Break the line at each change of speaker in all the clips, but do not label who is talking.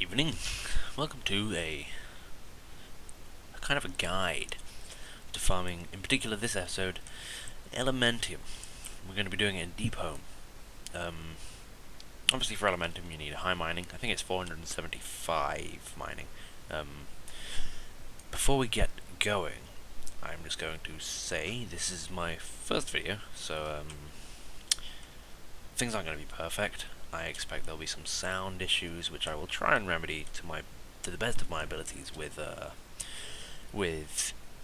evening. Welcome to a kind of a guide to farming, in particular this episode, Elementium. We're going to be doing it in Deepholm. Obviously for Elementium you need high mining. I think it's 475 mining. Before we get going, I'm just going to say this is my first video, so things aren't going to be perfect. I expect there'll be some sound issues, which I will try and remedy to the best of my abilities with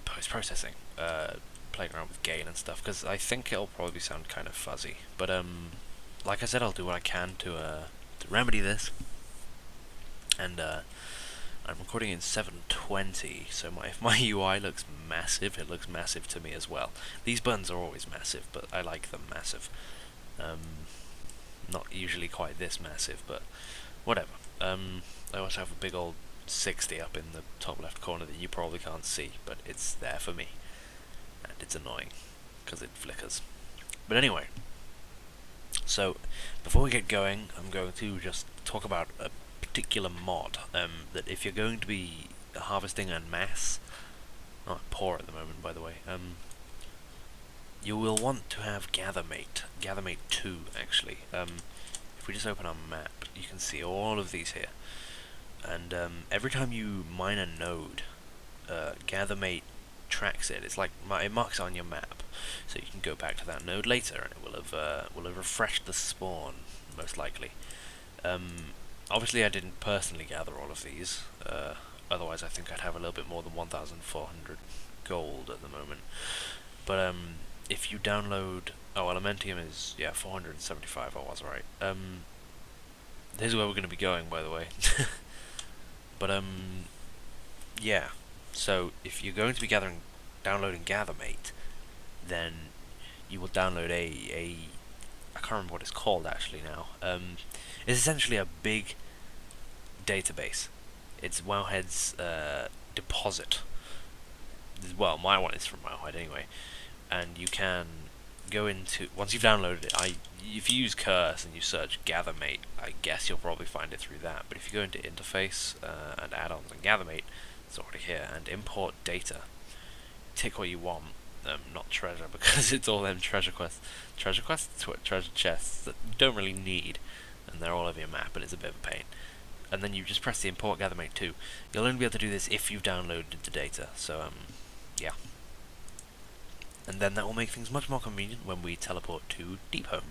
post-processing, playing around with gain and stuff, because I think it'll probably sound kind of fuzzy. But like I said, I'll do what I can to remedy this. And I'm recording in 720, so if my UI looks massive, it looks massive to me as well. These buttons are always massive, but I like them massive. Not usually quite this massive, but whatever. I also have a big old 60 up in the top left corner that you probably can't see, but it's there for me. And it's annoying, because it flickers. But anyway, so before we get going, I'm going to just talk about a particular mod, that if you're going to be harvesting en masse, not poor at the moment by the way, you will want to have Gathermate 2 actually. If we just open our map, you can see all of these here, and every time you mine a node, Gathermate tracks it. It's like it marks on your map, so you can go back to that node later, and it will have refreshed the spawn most likely. Obviously, I didn't personally gather all of these. Otherwise, I think I'd have a little bit more than 1,400 gold at the moment. But if you download, Elementium is 475. I was right. This is where we're going to be going, by the way. But yeah. So if you're going to be downloading Gathermate, then you will download I can't remember what it's called actually now. It's essentially a big database. It's Wowhead's deposit. Well, my one is from Wowhead anyway. And you can go into, once you've downloaded it, if you use Curse and you search Gathermate, I guess you'll probably find it through that. But if you go into Interface and Add-ons and Gathermate, it's already here, and Import Data. Tick what you want, not treasure, because it's all them treasure chests that you don't really need, and they're all over your map, and it's a bit of a pain. And then you just press the Import Gathermate 2. You'll only be able to do this if you've downloaded the data, so yeah. And then that will make things much more convenient when we teleport to Deepholm.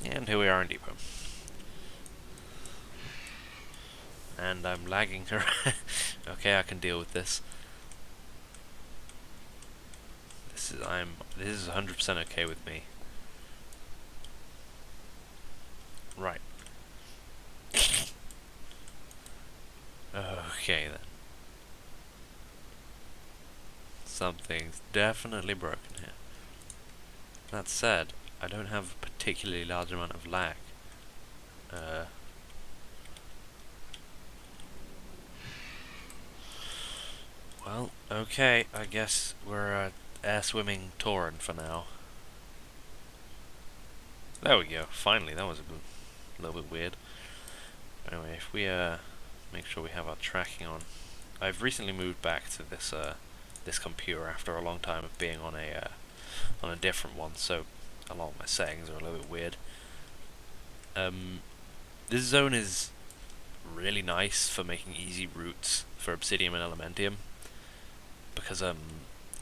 And here we are in Deepholm. And I'm lagging around. Okay, I can deal with this. This is 100% okay with me. Right. Okay then. Something's definitely broken here. That said, I don't have a particularly large amount of lag. Well, okay, I guess we're air swimming Tauren for now. There we go, finally, that was a little bit weird. Anyway, if we make sure we have our tracking on. I've recently moved back to this computer after a long time of being on a different one, so a lot of my settings are a little bit weird. This zone is really nice for making easy routes for Obsidium and Elementium, because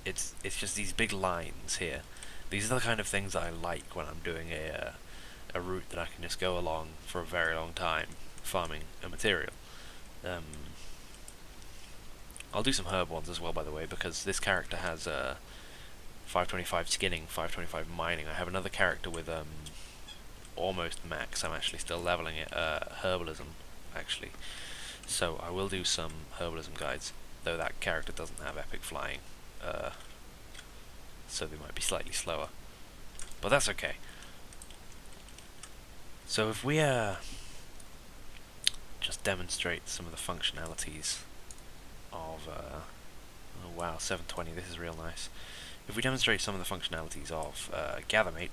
it's just these big lines here. These are the kind of things that I like when I'm doing a route that I can just go along for a very long time, farming a material. I'll do some herb ones as well, by the way, because this character has 525 skinning, 525 mining. I have another character with almost max. I'm actually still leveling it. Herbalism, actually. So I will do some herbalism guides, though that character doesn't have epic flying, so they might be slightly slower. But that's okay. So if we just demonstrate some of the functionalities of oh wow, 720, this is real nice. If we demonstrate some of the functionalities of GatherMate,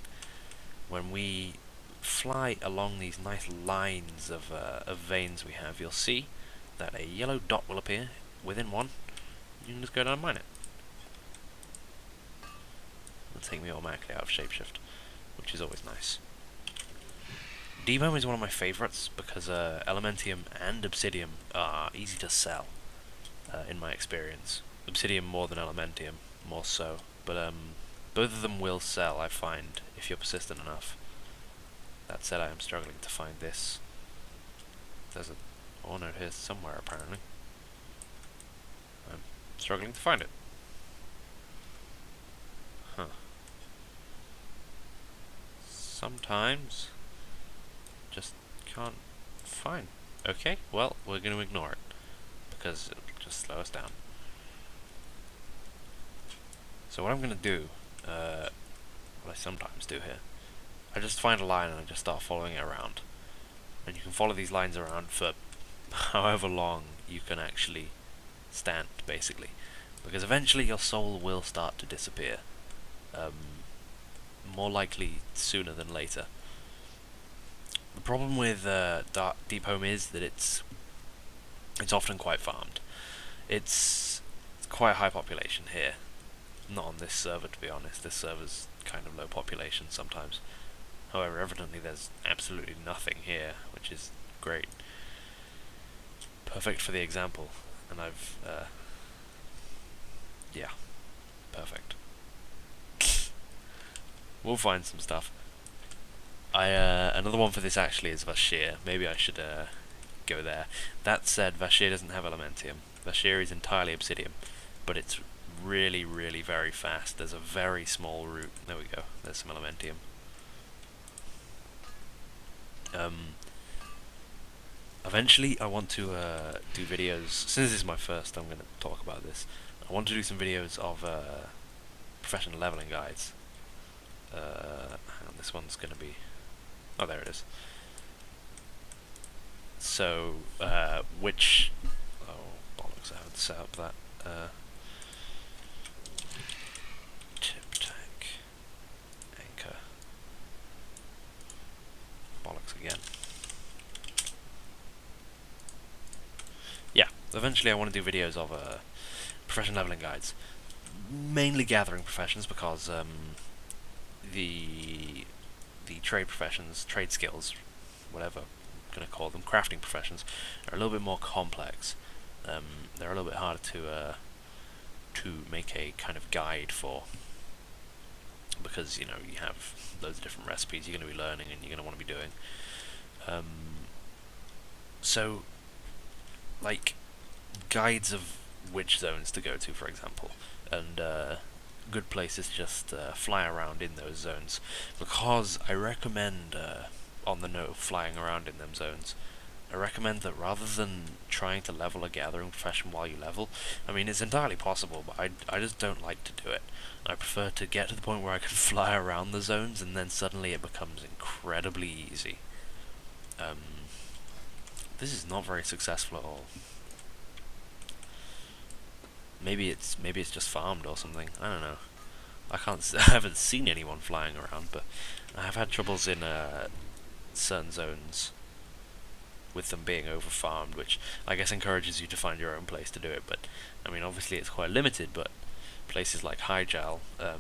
when we fly along these nice lines of veins we have, you'll see that a yellow dot will appear within one. You can just go down and mine it. It'll take me automatically out of shapeshift, which is always nice. Deepholm is one of my favourites because Elementium and Obsidium are easy to sell, in my experience. Obsidium more than Elementium, more so, but both of them will sell, I find, if you're persistent enough. That said, I am struggling to find this. There's a ore node here somewhere, apparently. I'm struggling to find it. Huh. Sometimes just can't find. Okay, well, we're going to ignore it because it'll just slow us down. So what I'm going to do, what I sometimes do here, I just find a line and I just start following it around. And you can follow these lines around for however long you can actually stand, basically. Because eventually your soul will start to disappear. More likely sooner than later. The problem with Deepholm is that it's often quite farmed. It's quite a high population here. Not on this server, to be honest. This server's kind of low population sometimes. However, evidently there's absolutely nothing here, which is great. Perfect for the example. And I've, yeah, perfect. We'll find some stuff. Another one for this actually is Vashj'ir. Maybe I should go there. That said, Vashj'ir doesn't have Elementium. Vashj'ir is entirely Obsidium, but it's really, really very fast. There's a very small route. There we go. There's some Elementium. Eventually, I want to do videos. Since this is my first, I'm going to talk about this. I want to do some videos of professional leveling guides. Hang on, this one's going to be. Oh, there it is. So, which... Oh, bollocks, I haven't set up that. Tip tank. Anchor. Bollocks again. Yeah, eventually I want to do videos of profession leveling guides. Mainly gathering professions, because the trade professions, trade skills, whatever I'm going to call them, crafting professions, are a little bit more complex. They're a little bit harder to make a kind of guide for, because you know you have loads of different recipes you're going to be learning and you're going to want to be doing. So, like guides of which zones to go to, for example, and good places to just fly around in those zones, because I recommend, on the note of flying around in them zones, I recommend that rather than trying to level a gathering profession while you level, I mean it's entirely possible, but I just don't like to do it. I prefer to get to the point where I can fly around the zones and then suddenly it becomes incredibly easy. This is not very successful at all. Maybe it's just farmed or something. I don't know. I haven't seen anyone flying around, but I have had troubles in certain zones with them being over farmed, which I guess encourages you to find your own place to do it. But I mean, obviously it's quite limited. But places like Vashj'ir are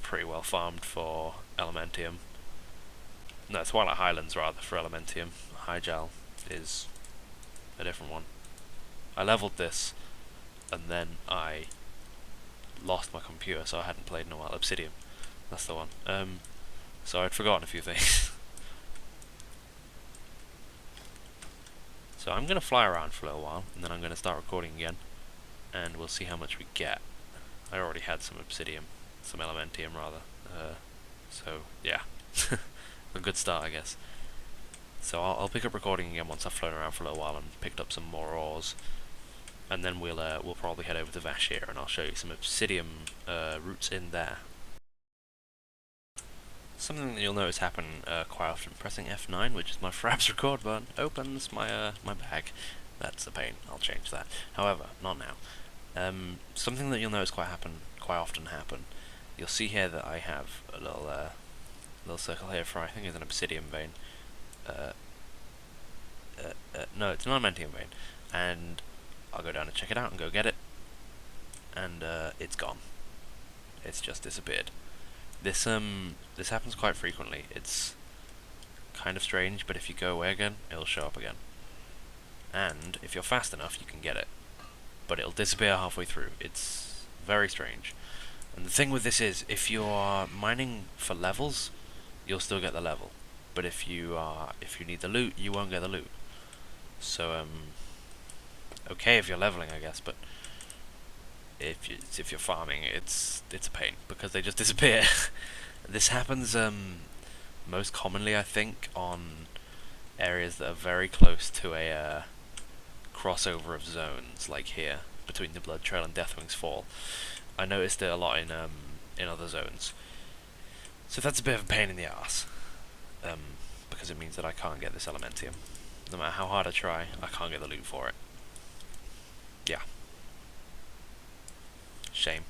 pretty well farmed for Elementium. No, Twilight Highlands rather for Elementium. Vashj'ir is a different one. I leveled this, and then I lost my computer, so I hadn't played in a while. Obsidium, that's the one. So I'd forgotten a few things. So I'm going to fly around for a little while, and then I'm going to start recording again, and we'll see how much we get. I already had some Obsidium, some Elementium rather, so yeah, a good start I guess. So I'll pick up recording again once I've flown around for a little while and picked up some more ores. And then we'll probably head over to Vashj'ir, and I'll show you some Obsidium routes in there. Something that you'll notice happen quite often, pressing F9, which is my fraps record button, opens my my bag. That's a pain. I'll change that. However, not now. Something that you'll notice quite often happen. You'll see here that I have a little circle here for I think it's an Obsidium vein. No, it's an Elementium vein, and I'll go down and check it out and go get it, and it's gone. It's just disappeared. This happens quite frequently. It's kind of strange, but if you go away again, it'll show up again. And if you're fast enough, you can get it, but it'll disappear halfway through. It's very strange. And the thing with this is, if you are mining for levels, you'll still get the level. But if you need the loot, you won't get the loot. So okay if you're leveling, I guess, but if you're farming, it's a pain because they just disappear. This happens most commonly, I think, on areas that are very close to a crossover of zones, like here between the Blood Trail and Deathwing's Fall. I noticed it a lot in other zones. So that's a bit of a pain in the ass, because it means that I can't get this Elementium. No matter how hard I try, I can't get the loot for it. Yeah. Shame.